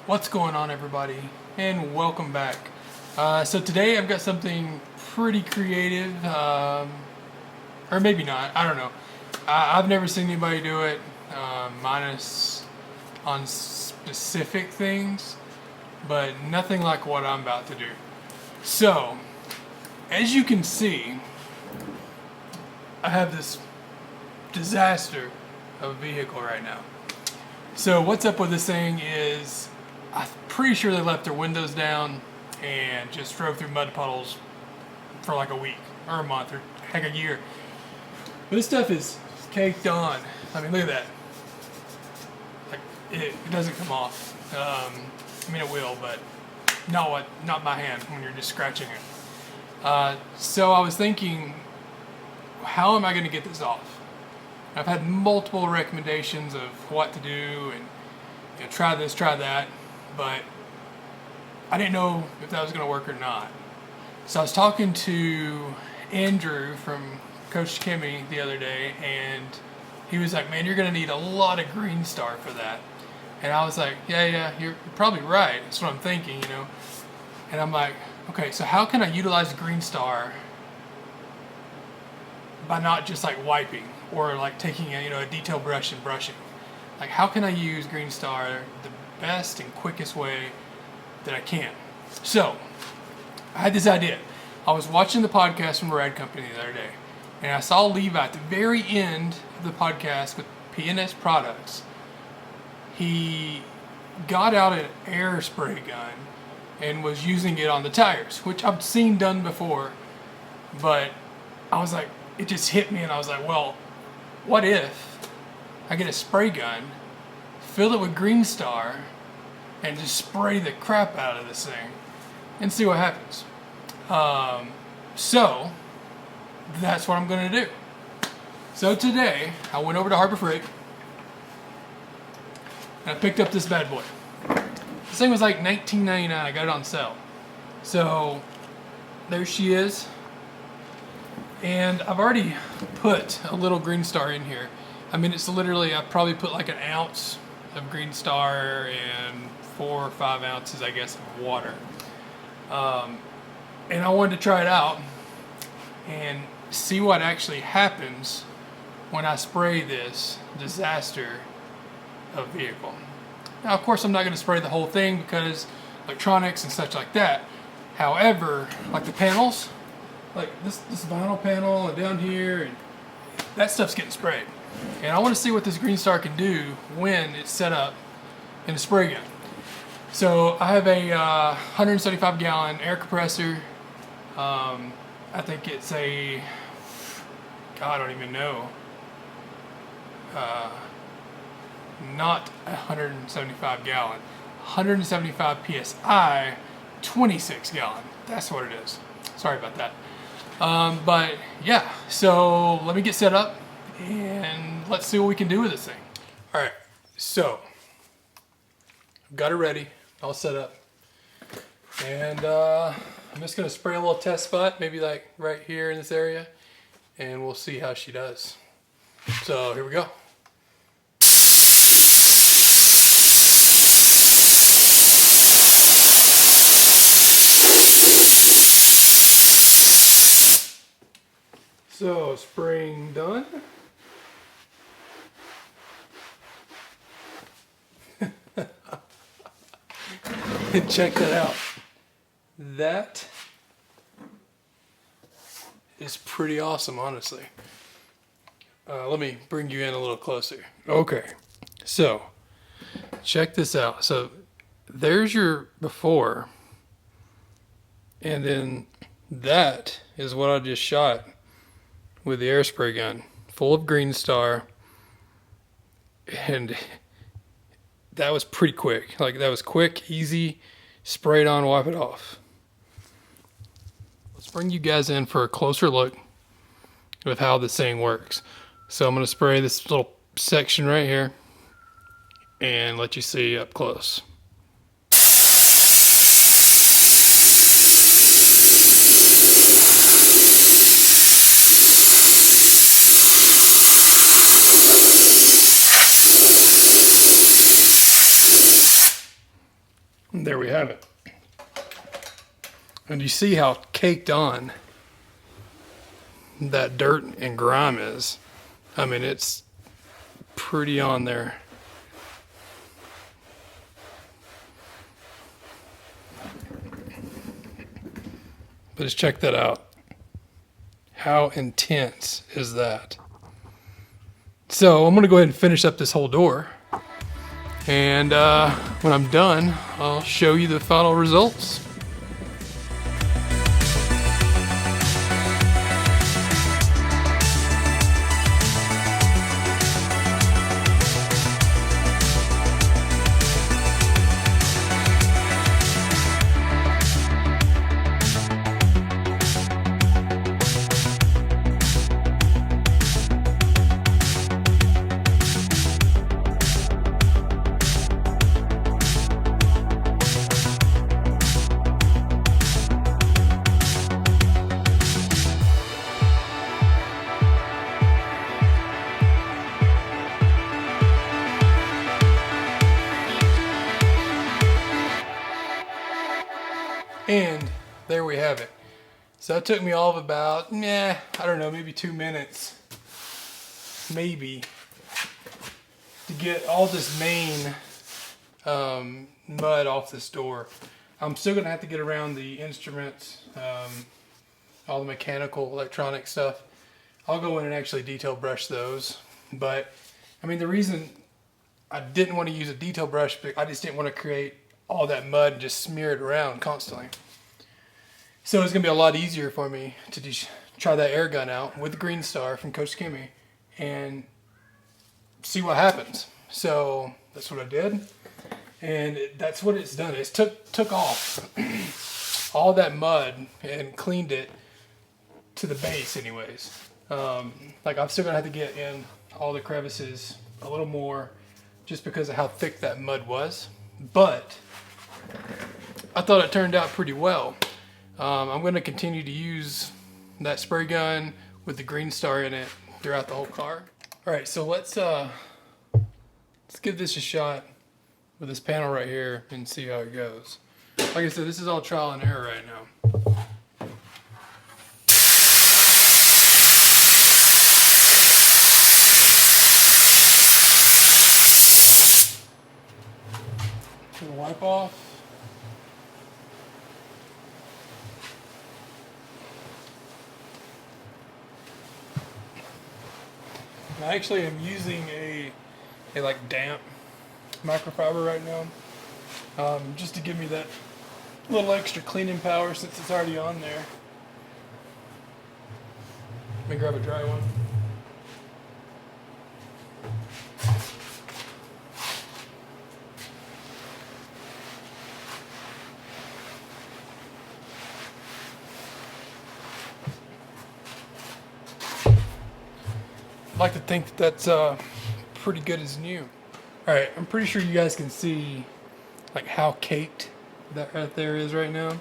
What's going on, everybody, and welcome back. So today I've got something pretty creative, or maybe not, I don't know. I've never seen anybody do it, minus on specific things, but nothing like what I'm about to do. So, as you can see, I have this disaster of a vehicle right now. So what's up with this thing is, I'm pretty sure they left their windows down and just drove through mud puddles for like a week or a month or heck a year. But this stuff is caked on. I mean, look at that. Like it doesn't come off. I mean, it will, but not my hand when you're just scratching it. So I was thinking, how am I going to get this off? I've had multiple recommendations of what to do and try this, try that. But I didn't know if that was going to work or not. So I was talking to Andrew from Koch Chemie the other day, and he was like, man, you're going to need a lot of Green Star for that. And I was like, yeah, you're probably right. That's what I'm thinking, you know. And I'm like, okay, so how can I utilize Green Star by not just like wiping or like taking a detail brush and brushing? Like, how can I use Green Star the best and quickest way that I can? So I had this idea. I was watching the podcast from Theragcompany the other day, and I saw Levi at the very end of the podcast with P&S products. He got out an air spray gun and was using it on the tires, which I've seen done before, but I was like, it just hit me, and I was like, well, what if I get a spray gun, fill it with Green Star, and just spray the crap out of this thing and see what happens. So that's what I'm going to do. So today I went over to Harbor Freight and I picked up this bad boy. This thing was like $19.99. I got it on sale. So there she is. And I've already put a little Green Star in here. I mean, it's literally, I probably put like an ounce of Green Star and 4 or 5 ounces, I guess, of water. And I wanted to try it out and see what actually happens when I spray this disaster of vehicle. Now, of course, I'm not going to spray the whole thing because electronics and such like that. However, like the panels, like this vinyl panel and down here, and that stuff's getting sprayed. And I want to see what this Green Star can do when it's set up in a spray gun. So I have a 175 gallon air compressor. I think it's a, God, I don't even know. Not 175 gallon, 175 PSI, 26 gallon. That's what it is. Sorry about that. But yeah, so let me get set up and let's see what we can do with this thing. All right, so I've got it ready, all set up, and I'm just gonna spray a little test spot, maybe like right here in this area, and we'll see how she does. So here we go. So spraying done. Check that out. That is pretty awesome, honestly. Let me bring you in a little closer. Okay, so check this out. So there's your before, and then that is what I just shot with the air spray gun, full of Green Star, and that was pretty quick. Like, that was quick, easy, spray it on, wipe it off. Let's bring you guys in for a closer look with how this thing works. So I'm going to spray this little section right here and let you see up close. And there we have it. And you see how caked on that dirt and grime is. I mean, it's pretty on there. But just check that out. How intense is that? So I'm gonna go ahead and finish up this whole door. And when I'm done, I'll show you the final results. And there we have it. So it took me all of about, I don't know, maybe 2 minutes, maybe, to get all this main mud off this door. I'm still gonna have to get around the instruments, all the mechanical, electronic stuff. I'll go in and actually detail brush those. But I mean, the reason I didn't want to use a detail brush, but I just didn't want to create all that mud and just smear it around constantly. So it's gonna be a lot easier for me to just try that air gun out with the Green Star from Koch Chemie and see what happens. So that's what I did, and that's what it's done. It's took off all that mud and cleaned it to the base anyways. Like I'm still gonna have to get in all the crevices a little more just because of how thick that mud was, but I thought it turned out pretty well. I'm going to continue to use that spray gun with the Green Star in it throughout the whole car. Alright, so let's give this a shot with this panel right here and see how it goes. Like I said, this is all trial and error right now. Gonna wipe off. I actually am using a like damp microfiber right now, just to give me that little extra cleaning power since it's already on there. Let me grab a dry one. I'd like to think that that's pretty good as new. Alright, I'm pretty sure you guys can see like how caked that right there is right now.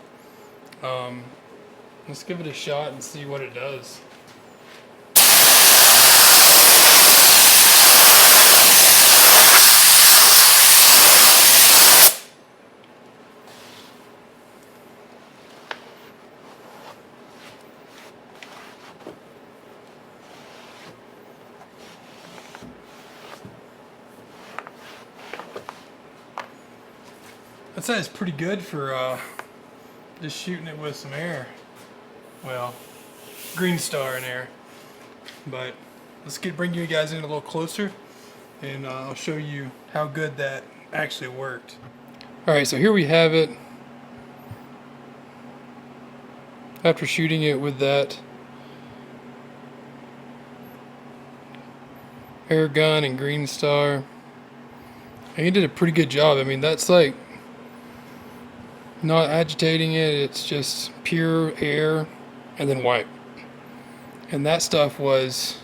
Let's give it a shot and see what it does. I'd say it's pretty good for just shooting it with some air. Well, Green Star in air. But let's bring you guys in a little closer, and I'll show you how good that actually worked. Alright, so here we have it. After shooting it with that air gun and Green Star, and he did a pretty good job. I mean, that's like not agitating it, it's just pure air and then wipe. And that stuff was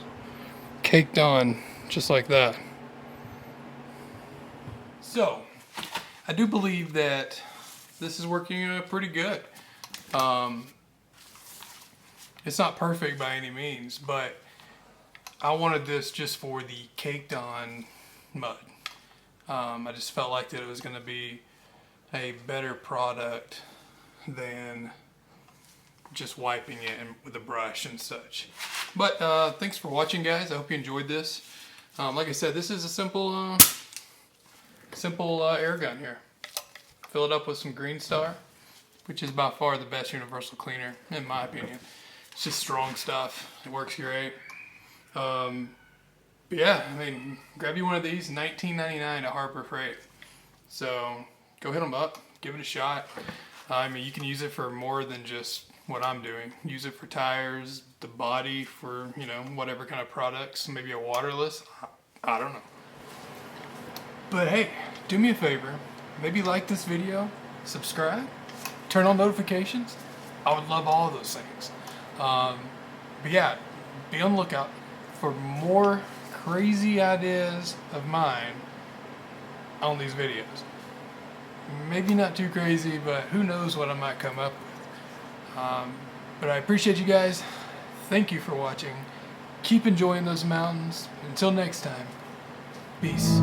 caked on just like that. So, I do believe that this is working pretty good. It's not perfect by any means, but I wanted this just for the caked on mud. I just felt like that it was going to be a better product than just wiping it with a brush and such. But thanks for watching, guys. I hope you enjoyed this. Like I said, this is a simple air gun here. Fill it up with some Green Star, which is by far the best universal cleaner in my opinion. It's just strong stuff. It works great. But yeah, I mean, grab you one of these, $19.99 at Harbor Freight. So go hit them up, give it a shot. I mean, you can use it for more than just what I'm doing. Use it for tires, the body, for, you know, whatever kind of products, maybe a waterless, I don't know. But hey, do me a favor, maybe like this video, subscribe, turn on notifications. I would love all of those things. But yeah, be on the lookout for more crazy ideas of mine on these videos. Maybe not too crazy, but who knows what I might come up with. But I appreciate you guys. Thank you for watching. Keep enjoying those mountains. Until next time, peace.